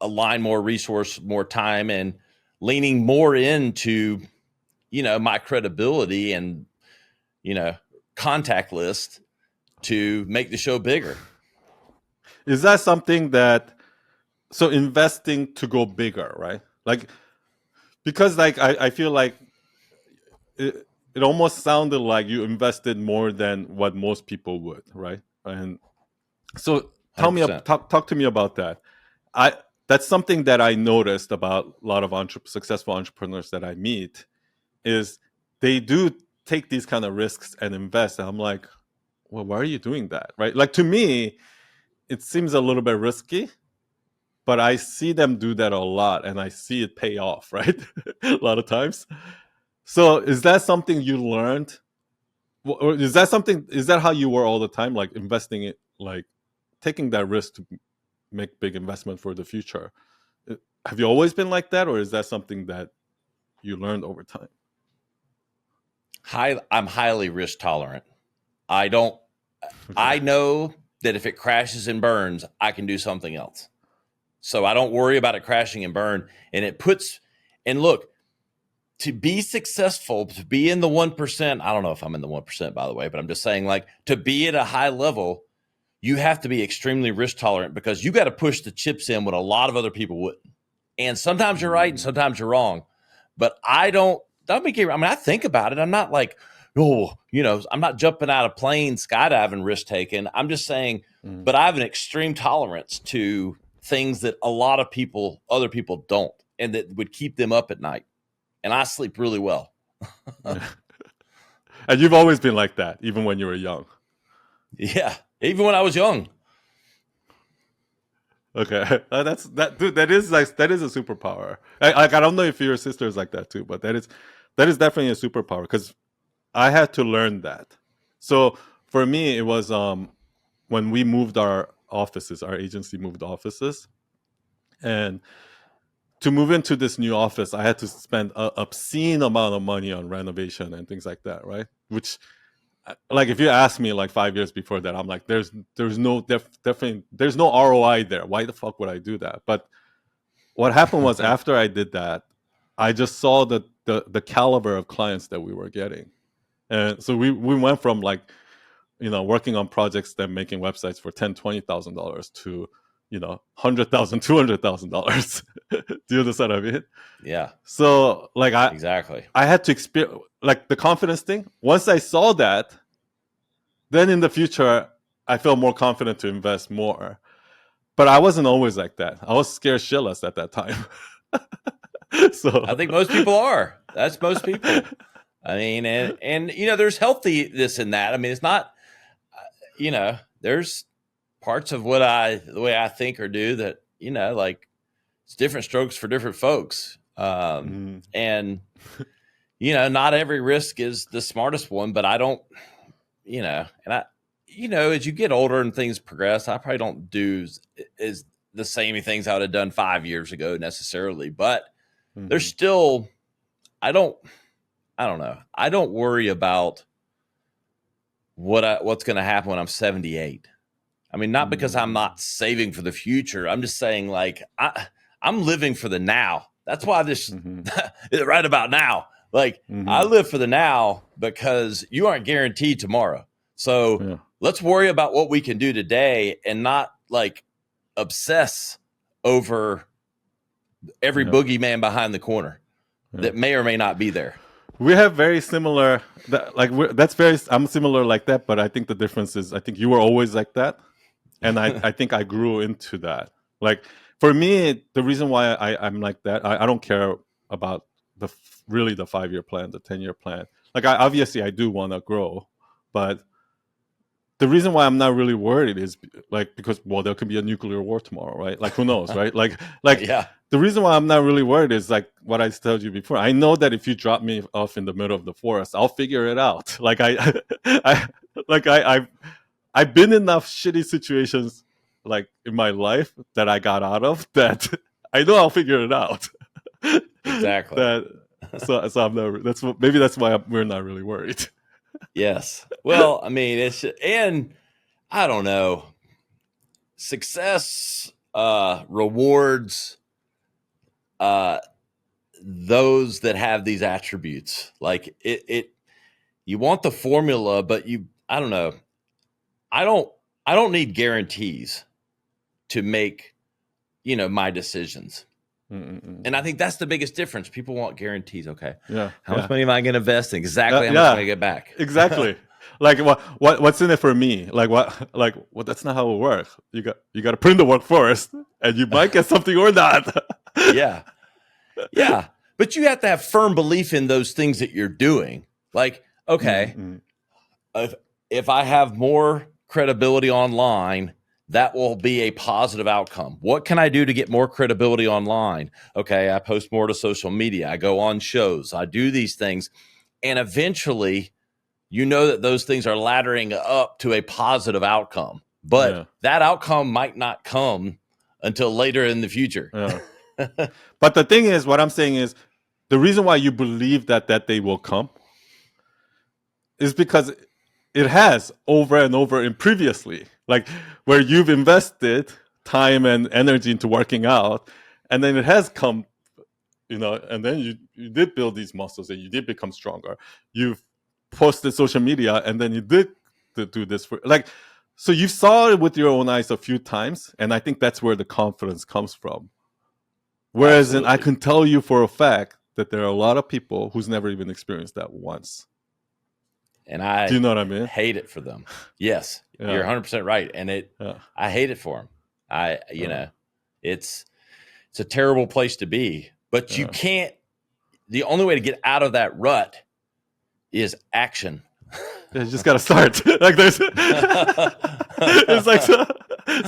align more resource, more time, and leaning more into, my credibility and, contact list to make the show bigger. Is that something so investing to go bigger, right? Like, because I feel like it almost sounded like you invested more than what most people would, right? And so talk to me about that. That's something that I noticed about a lot of successful entrepreneurs that I meet is they do take these kind of risks and invest. And I'm like, well, why are you doing that? Right? Like, to me, it seems a little bit risky, but I see them do that a lot and I see it pay off, right? A lot of times. So is that something you learned? Or is that how you were all the time? Like investing it, like taking that risk to make big investment for the future. Have you always been like that? Or is that something that you learned over time? I'm highly risk tolerant. I know that if it crashes and burns, I can do something else. So I don't worry about it crashing and burn. And look, to be successful, to be in the 1%, I don't know if I'm in the 1%, by the way, but I'm just saying, like, to be at a high level, you have to be extremely risk tolerant because you got to push the chips in when a lot of other people wouldn't. And sometimes you're right and sometimes you're wrong. But don't make it, I think about it. I'm not like, I'm not jumping out of planes, skydiving, risk taking. I'm just saying, but I have an extreme tolerance to things that a lot of other people don't, and that would keep them up at night. And I sleep really well. And you've always been like that, even when you were young. Yeah, even when I was young. Okay, dude. That is a superpower. I don't know if your sister is like that too, but that is definitely a superpower because I had to learn that. So for me, it was when we moved our agency moved offices, and to move into this new office, I had to spend an obscene amount of money on renovation and things like that, right? Which, like, if you ask me like 5 years before that, I'm like, there's no definitely there's no ROI there. Why the fuck would I do that? But what happened was after I did that, I just saw the caliber of clients that we were getting, and so we went from like, working on projects that making websites for $10,000-$20,000 to $100,000, $200,000. Do you understand what I mean? Yeah. So like exactly. I had to experience like the confidence thing. Once I saw that, then in the future I felt more confident to invest more. But I wasn't always like that. I was scared shitless at that time. So I think most people are. That's most people. I mean, and there's healthiness in that. I mean, it's not, there's parts of the way I think or do that, like it's different strokes for different folks. And, not every risk is the smartest one, but I don't, and I, as you get older and things progress, I probably don't do as the same things I would have done 5 years ago necessarily, but there's still, I don't know. I don't worry about what's going to happen when I'm 78. I mean, not because I'm not saving for the future. I'm just saying, like, I'm living for the now. That's why this right about now. Like, I live for the now because you aren't guaranteed tomorrow. So let's worry about what we can do today and not like obsess over every boogeyman behind the corner that may or may not be there. We have very similar, I'm similar like that, but I think the difference is I think you were always like that. And I think I grew into that. Like for me, the reason why I'm like that, I don't care about the 5-year plan, the 10-year plan. Like obviously I do want to grow, but the reason why I'm not really worried is like because there could be a nuclear war tomorrow, right? Like who knows, right? Like the reason why I'm not really worried is like what I told you before. I know that if you drop me off in the middle of the forest, I'll figure it out. Like I've been in enough shitty situations like in my life that I got out of that I know I'll figure it out. Exactly. So I'm not. Maybe that's why we're not really worried. Yes. Well, I mean, and I don't know. Success rewards those that have these attributes. Like you want the formula, but I don't know. I don't need guarantees to make, my decisions. And I think that's the biggest difference. People want guarantees. Okay. Yeah. How much money am I going to invest in? Exactly how much am I get back? Exactly. Like what's in it for me? Like that's not how it works. You got to put in the work first and you might get something or not. Yeah. Yeah. But you have to have firm belief in those things that you're doing. Like, okay, if I have more credibility online, that will be a positive outcome. What can I do to get more credibility online? Okay, I post more to social media. I go on shows. I do these things. And eventually, that those things are laddering up to a positive outcome. But that outcome might not come until later in the future. Yeah. But the thing is, what I'm saying is, the reason why you believe that day will come is because it has over and over in previously, like where you've invested time and energy into working out, and then it has come, and then you did build these muscles and you did become stronger. You've posted social media and then you did do this so you saw it with your own eyes a few times, and I think that's where the confidence comes from. Whereas I can tell you for a fact that there are a lot of people who's never even experienced that once. And do you know what I mean? Hate it for them. Yes, you're 100% right. And I hate it for them. It's a terrible place to be, but you can't, the only way to get out of that rut is action. You just got to start. Like there's, it's like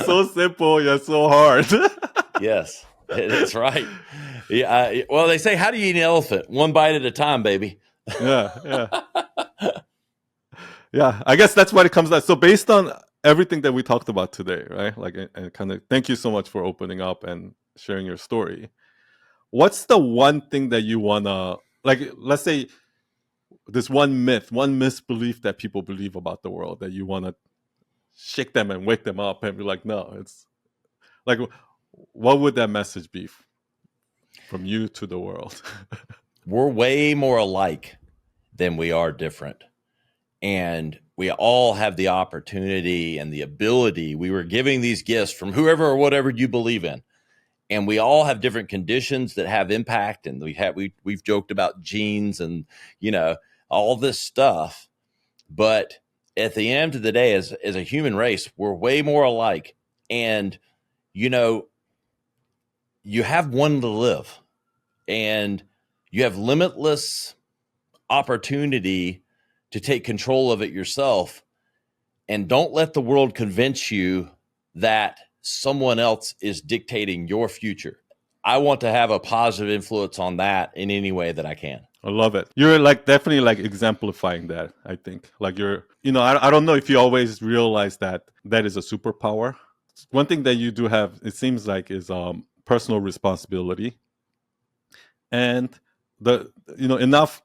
so simple yet so hard. Yes, that's right. Yeah. Well, they say, how do you eat an elephant? One bite at a time, baby. Yeah. Yeah, I guess that's what it comes down. So based on everything that we talked about today, right? Like, and kind of thank you so much for opening up and sharing your story. What's the one thing that you want to, like, let's say this one myth, one misbelief that people believe about the world that you want to shake them and wake them up and be like, no, it's like, what would that message be from you to the world? We're way more alike than we are different. And we all have the opportunity and the ability. We were giving these gifts from whoever or whatever you believe in. And we all have different conditions that have impact. And we've joked about genes and, all this stuff. But at the end of the day, as a human race, we're way more alike. And, you have one to live. And you have limitless opportunity to take control of it yourself, and don't let the world convince you that someone else is dictating your future. I want to have a positive influence on that in any way that I can. I love it. You're definitely exemplifying that. I think I don't know if you always realize that is a superpower. One thing that you do have, it seems like, is personal responsibility and enough,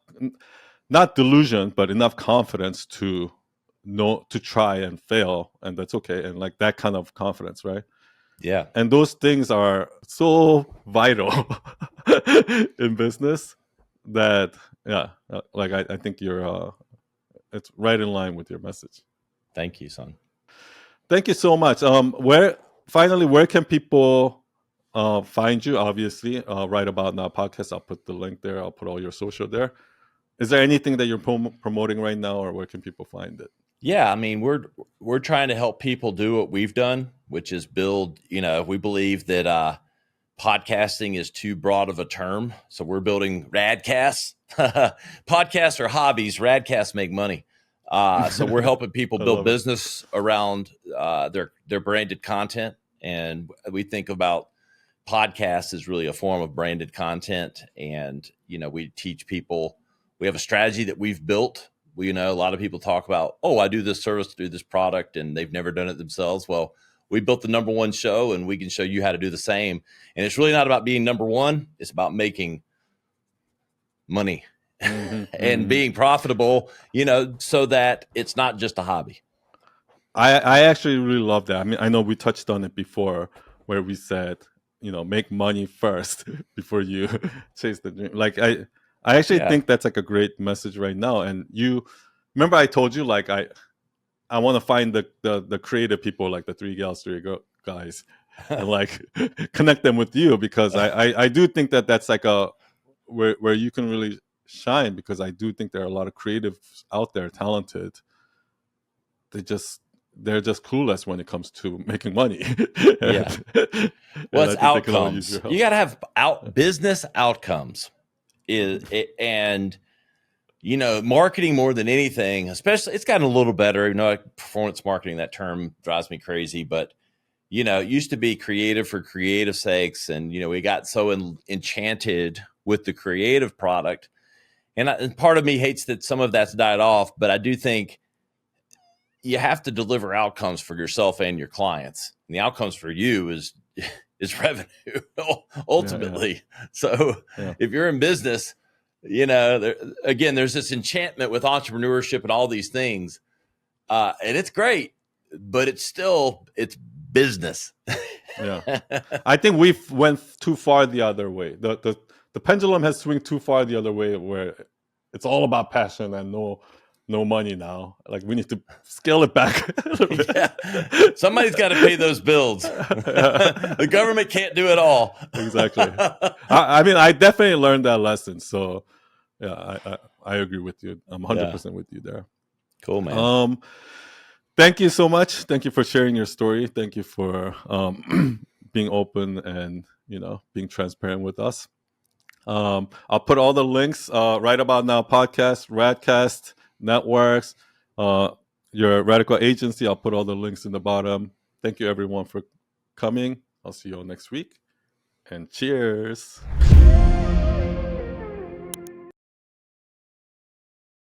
not delusion, but enough confidence to know to try and fail, and that's okay, and like that kind of confidence, right? Yeah. And those things are so vital in business that, yeah, like I think you're it's right in line with your message. Thank you, son. Thank you so much. Where can people find you? Obviously, right about now podcast. I'll put the link there. I'll put all your social there. Is there anything that you're promoting right now, or where can people find it? Yeah, I mean, we're trying to help people do what we've done, which is build. We believe that podcasting is too broad of a term, so we're building radcasts. Podcasts are hobbies. Radcasts make money. So we're helping people I build love it. business around their branded content, and we think about podcasts as really a form of branded content. And we teach people. We have a strategy that we've built. A lot of people talk about, oh, I do this service, do this product, and they've never done it themselves. Well, we built the number one show, and we can show you how to do the same. And it's really not about being number one. It's about making money and being profitable, so that it's not just a hobby. I actually really love that. I mean, I know we touched on it before, where we said, make money first before you chase the dream. Like I actually think that's like a great message right now. And you remember I told you, like, I want to find the creative people, like the three gals, guys, and like connect them with you, because I do think that that's like where you can really shine, because I do think there are a lot of creatives out there, talented. They're just clueless when it comes to making money. Yeah. Well, it's outcomes. You got to have business outcomes. And marketing more than anything, especially, it's gotten a little better. Like performance marketing, that term drives me crazy, but it used to be creative for creative sakes, and we got so enchanted with the creative product, and part of me hates that some of that's died off. But I do think you have to deliver outcomes for yourself and your clients, and the outcomes for you is revenue ultimately. Yeah. So if you're in business, there's this enchantment with entrepreneurship and all these things, and it's great, but it's business. Yeah, I think we've went too far the other way. The pendulum has swung too far the other way, where it's all about passion and no money now. Like, we need to scale it back. Yeah. Somebody's got to pay those bills. The government can't do it all. Exactly. I mean, I definitely learned that lesson. So yeah, I agree with you. I'm 100% with you there. Cool, man. Thank you so much. Thank you for sharing your story. Thank you for being open and being transparent with us. I'll put all the links right about now. Podcast, Radcast, networks, your Radical Agency. I'll put all the links in the bottom. Thank you, everyone, for coming. I'll see you all next week. And cheers.